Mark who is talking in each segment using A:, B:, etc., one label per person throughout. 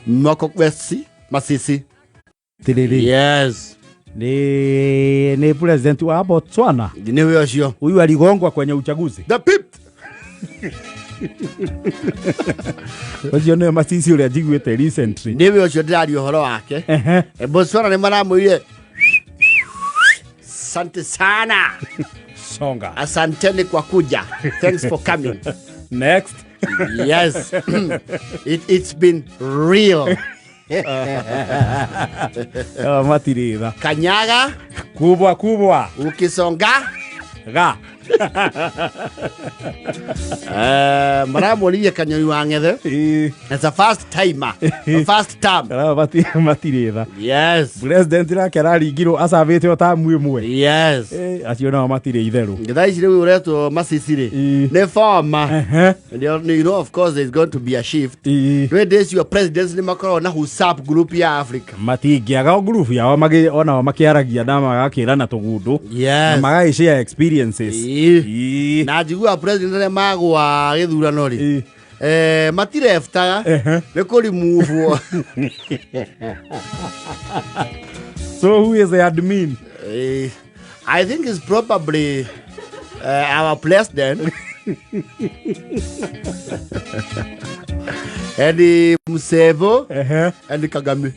A: Mwakokwesi Masisi. Yes.
B: Ni president wa Botswana.
A: Ni huyo sio.
B: Huyu aligongwa kwenye uchaguzi.
A: The pip.
B: Wajio no Masisi ule ajigwete recently.
A: Ni huyo sio ndari uhoro wake. Botswana ni maramuire. Asante sana.
B: Songa.
A: Asanteni kwa kuja. Thanks for coming.
B: Next.
A: Yes. It's been real.
B: Matirida.
A: Kanyaga.
B: Kubwa.
A: Ukisonga.
B: Ga.
A: Maramu niye kanyoni wangethe. It's a first timer. A first time.
B: Matirida.
A: Yes.
B: President rake araringiro asavete otamu imwe.
A: Yes.
B: Acio no matire itheru.
A: Ngithaici riu uretwo Masisi ri. Ne former. And you know of course there's going to be a shift. When this your president ni makoro na WhatsApp group ya Africa.
B: Matingiaga group yao ona makiaragia na magakirana tugundu.
A: Yes.
B: Na magashare experiences.
A: Na jigua president ne magwa githurano ri. Matirefta ne ko remove.
B: So who is the admin?
A: I think it's probably our president. And Musevo and Kagame.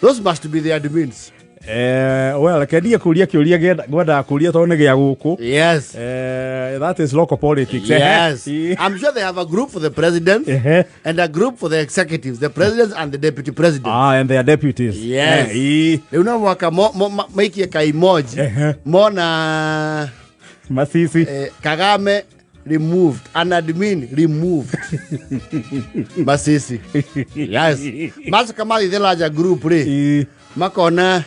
A: Those must be the admins.
B: Well, kedia kuria gwada kuria tone gya guku.
A: Yes.
B: That is local politics.
A: Yes. I'm sure they have a group for the president and a group for the executives, the presidents and the deputy presidents.
B: And their deputies.
A: Yes. You know waka make a emoji. Mona
B: Masisi.
A: Kagame removed. An admin removed. Masisi. Yes. Mas kama the larger group re. Makona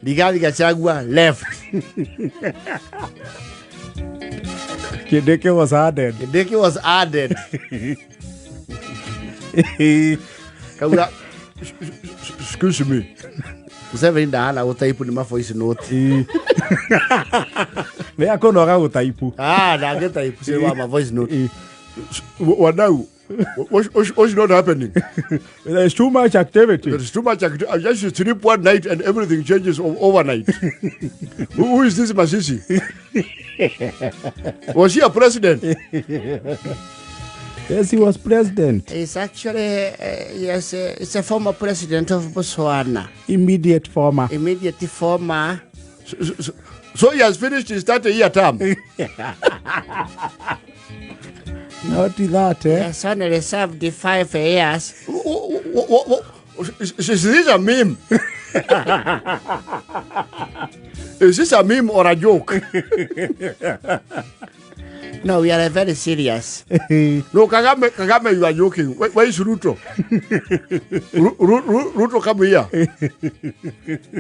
A: Gachagua left.
B: Kindiki was added.
A: Kaura, excuse me. Useme ndana utaipu ni ma voice note.
B: Me akono ga utaipu.
A: Na get type say wa ma voice note.
B: Wadau. What's not happening? There's too much activity. I just sleep one night and everything changes overnight. Who is this Masisi? Was he a president? Yes, he was president.
A: It's actually, yes, it's a former president of Botswana.
B: Immediate former.
A: So he has finished his 30-year term.
B: Not that,
A: Yes, only served the 5 years. Is this a meme? Is this a meme or a joke? No, we are very serious. No, Kagame, you are joking. Where is Ruto? Ruto, come here.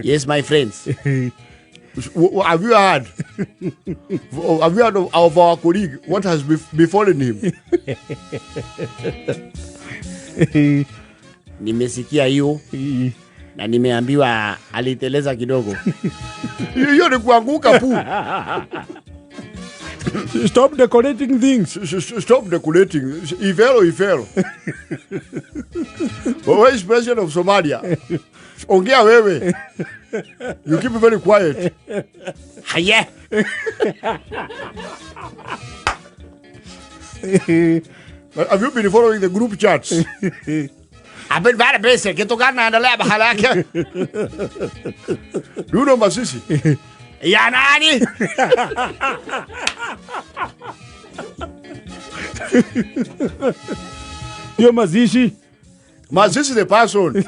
A: Yes, my friends. Have you heard of our colleague? What has befallen him? Nimesikia hiyo na nimeambiwa aliteleza kidogo. Hiyo ni kuanguka pu.
B: Stop decorating things.
A: Stop decorating. He fell. Where is president of Somalia? Ongea wewe. You keep very quiet. Haya. Have you been following the group chats? I've been very busy. Kitokana naendelea bahala yake. You know Masisi? Ya nani?
B: Yo Masisi.
A: Masisi the person.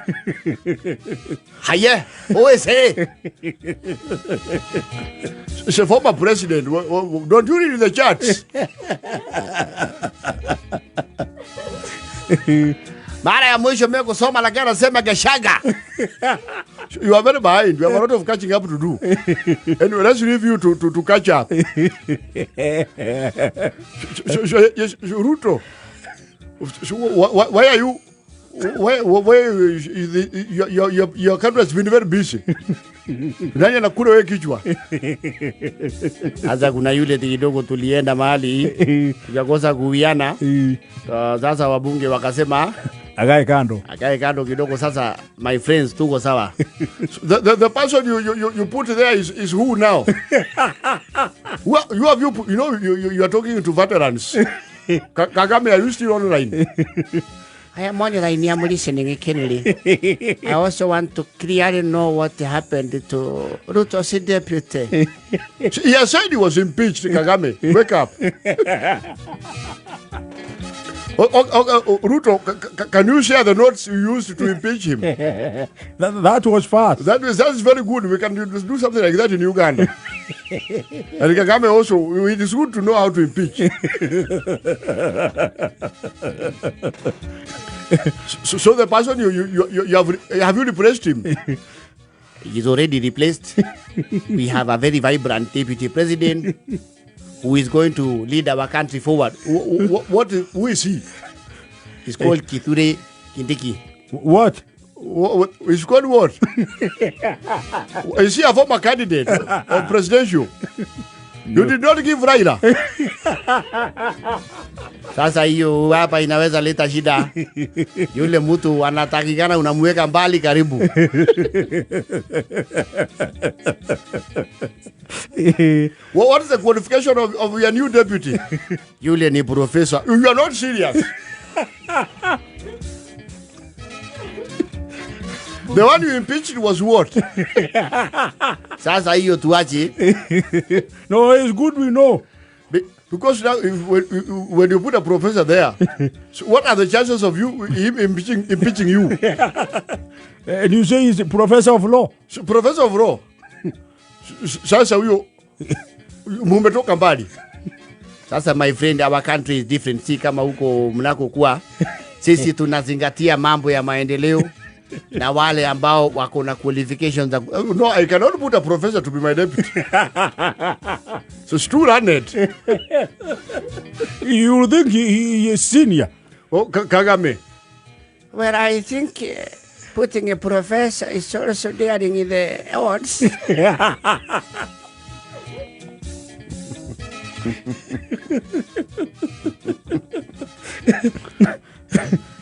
A: Haya. Who is he? It's a former president. Don't you read the chats? Mara ya mwisho mimi kusoma lakini anasema Gachagua. You are very behind. You have a lot of catching up to do. Anyway, let's leave you to catch up. Yes, Ruto. Why are you
B: your country has been very busy. Nani anakula wewe kichwa?
A: Sasa kuna yule kidogo tulienda mahali tukakosa kuwiana. Sasa wabunge wakasema
B: Akae kando
A: kidogo. Sasa my friends tuko sawa.
B: The person you put there is who now? You are talking to veterans. Kagame, are you still online?
A: I am online. I'm listening keenly. I also want to clearly know what happened to Ruto's deputy.
B: He has said he was impeached, Kagame. Wake up. Ruto, can you share the notes you used to impeach him?
C: That was fast.
B: That's very good. We can do something like that in Uganda. And Kagame also, it is good to know how to impeach. So the person you have you replaced him?
A: He is already replaced. We have a very vibrant deputy president who is going to lead our country forward.
B: Who is he?
A: He's called Kithure Kindiki.
C: What?
B: He's called what? Is he a former candidate of presidential? You did not give Raila.
A: Sasa hiyo hapa inaweza leta shida. Yule mtu anatakikana unamweka mbali karibu.
B: What is the qualification of your new deputy?
A: Yule ni professor.
B: You are not serious. The one you impeached was what?
A: Sasa hiyo tuache.
C: No, it's good we know.
B: Because now, when you put a professor there, so what are the chances of him impeaching you?
C: And you say he's a professor of law.
B: So, professor of law. Sasa huyo mumetoka mbali.
A: Sasa my friend, our country is different. Si kama huko mnakokuwa. Sisi tunazingatia mambo ya maendeleo. Na wale ambao wako na qualifications.
B: No, I cannot put a professor to be my deputy. So it's too learned.
C: You think he is senior?
B: Oh, Kagame.
A: Well, I think putting a professor is also daring in the odds.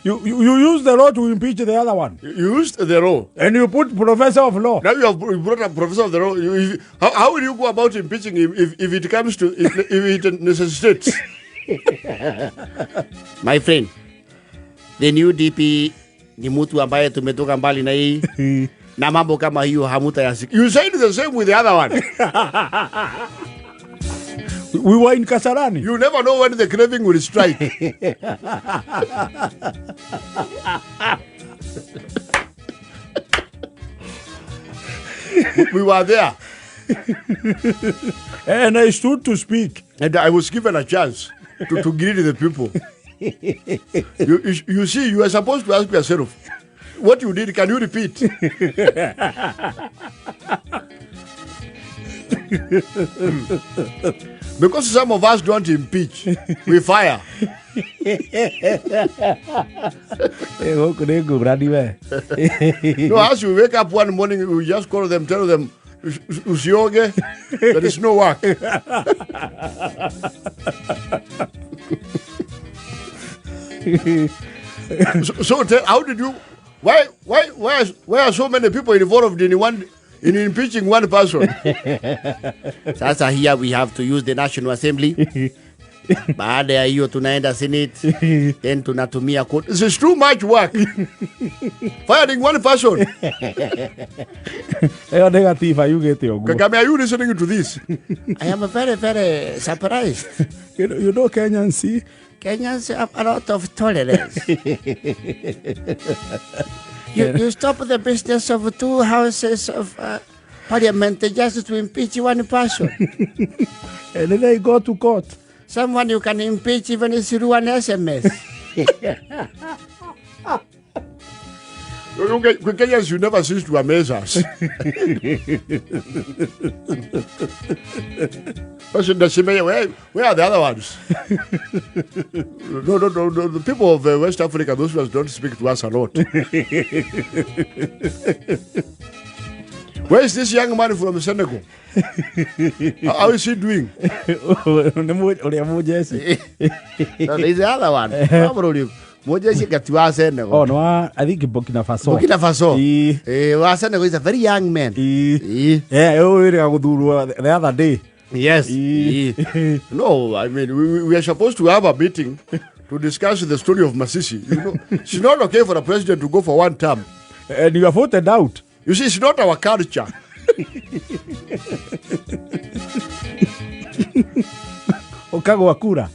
C: You used the law to impeach the other one.
B: You used the law.
C: And you put professor of law.
B: Now you have brought a professor of the law. How will you go about impeaching him if it comes to, if it necessitates?
A: My friend, the new DP ni mtu ambaye tumetoka mbali na hii. Na mambo kama hiyo hamuta yasikia.
B: You said the same with the other one.
C: We were in Kasarani.
B: You never know when the craving will strike. We were there.
C: And I stood to speak.
B: And I was given a chance to greet the people. You see, you are supposed to ask yourself, what you did, can you repeat? Because some of us don't impeach, we fire.
C: No,
B: as you wake up one morning, we just call them, tell them, Usioge, there is no work. How did you? Why are so many people involved in impeaching one person?
A: Sasa here we have to use the National Assembly. Baada ya hiyo tunaenda Senate, then tunatumia court.
B: This is too much work. Firing one person.
C: Negative, are you getting your good?
B: Kagame, are you listening to this?
A: I am very, very surprised.
C: You know Kenyans, see?
A: Kenyans have a lot of tolerance. You stop the business of two houses of parliament just to impeach one person.
C: And then they go to court.
A: Someone you can impeach even through an SMS.
B: Kenyans, you never cease to amaze us. Where are the other ones? No. The people of West Africa, those ones don't speak to us a lot. Where is this young man from Senegal? How is he doing?
A: No, there's the other one.
C: Oh, no, I think Burkina Faso.
A: Burkina Faso. Senegal is a very young man.
C: Yeah, the other day.
A: Yes.
B: No, I mean, we are supposed to have a meeting to discuss the story of Masisi. You know, it's not okay for a president to go for one term.
C: And you are voted out.
B: You see, it's not our culture.
C: Gachagua kura.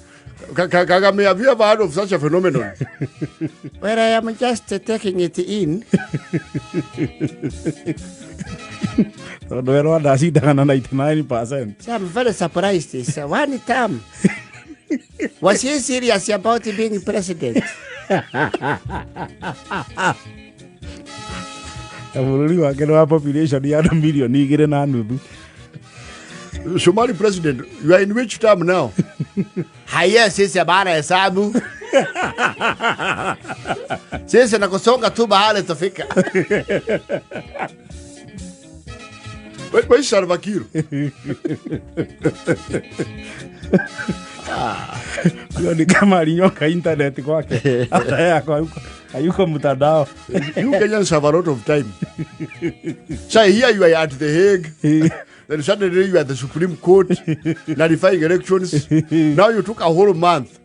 B: Kagame, have you ever heard of such a phenomenon?
A: Well, I am just taking it in.
C: So, no, I don't see that 99%.
A: So I'm very surprised. It's one term. Was he serious about being president?
C: Population, you had a million, you get an annual.
B: Somali president, you are in which term now?
A: Haya sisi bana hesabu. Sisi nakusonga tu bahali tufika.
B: Where's Salva Kiir?
C: Ni kama alinyoka internet kwake. Hata yako hayuko mtandao.
B: You Kenyans have a lot of time. So here you are at The Hague. Then suddenly you are at the Supreme Court, nullifying elections. Now you took a whole month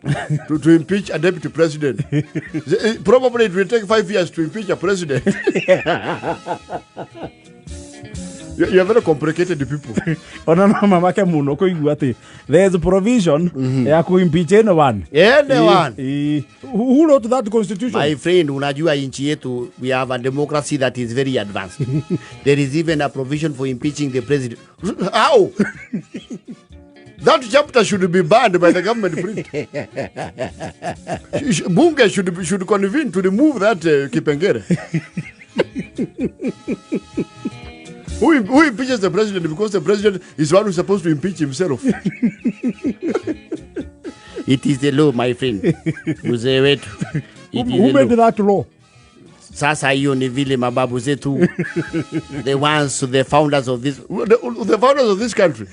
B: to impeach a deputy president. Probably it will take 5 years to impeach a president. You are very complicated people.
C: There's a provision to impeach anyone.
A: Anyone.
C: Who wrote that constitution?
A: My friend, unajua inchi yetu, we have a democracy that is very advanced. There is even a provision for impeaching the president.
B: How? That chapter should be banned by the government. Bunge should convene to remove that Kipengere. Who impeaches the president? Because the president is one who's supposed to impeach himself.
A: It is the law, my friend. Mzee wetu.
C: Who made that law?
A: Sasa hiyo ni vile mababu zetu. The ones, the founders of this.
B: The founders of this country.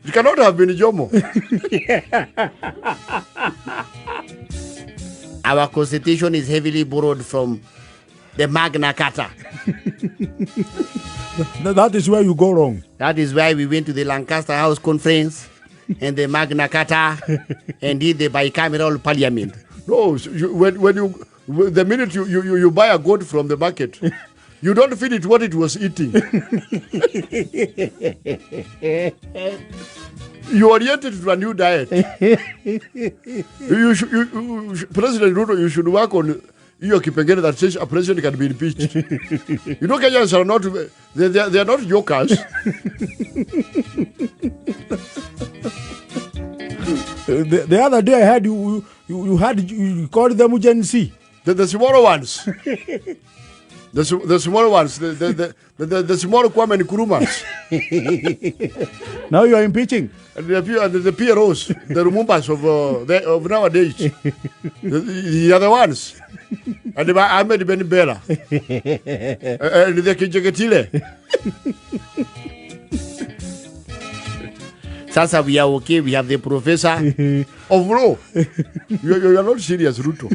B: It cannot have been Jomo.
A: Our constitution is heavily borrowed from the Magna Carta.
C: That is where you go wrong.
A: That is why we went to the Lancaster House Conference and the Magna Carta and did the bicameral parliament.
B: No, the minute you buy a goat from the market, you don't feed it what it was eating. You orient it to a new diet. President Ruto, you should work on your Kipengere that says a president can be impeached. You know, Kenyans are not, they are not jokers.
C: The other day I had you called them Gen Z.
B: The smaller ones. The smaller ones. The smaller Kwame Nkrumahs.
C: Now you are impeaching.
B: The PROs, the Rumumbas of nowadays. The other ones. And the Ahmed Ben Bella. And the Kijakatile.
A: Sasa we are okay. We have the professor
B: of law. You are not serious, Ruto.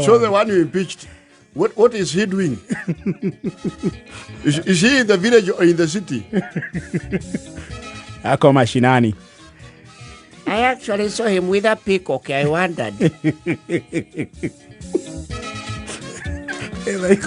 B: So the one you impeached, what is he doing? Is he in the village or in the city?
C: Ako mashinani.
A: I actually saw him with a peacock. I wondered.
C: Like,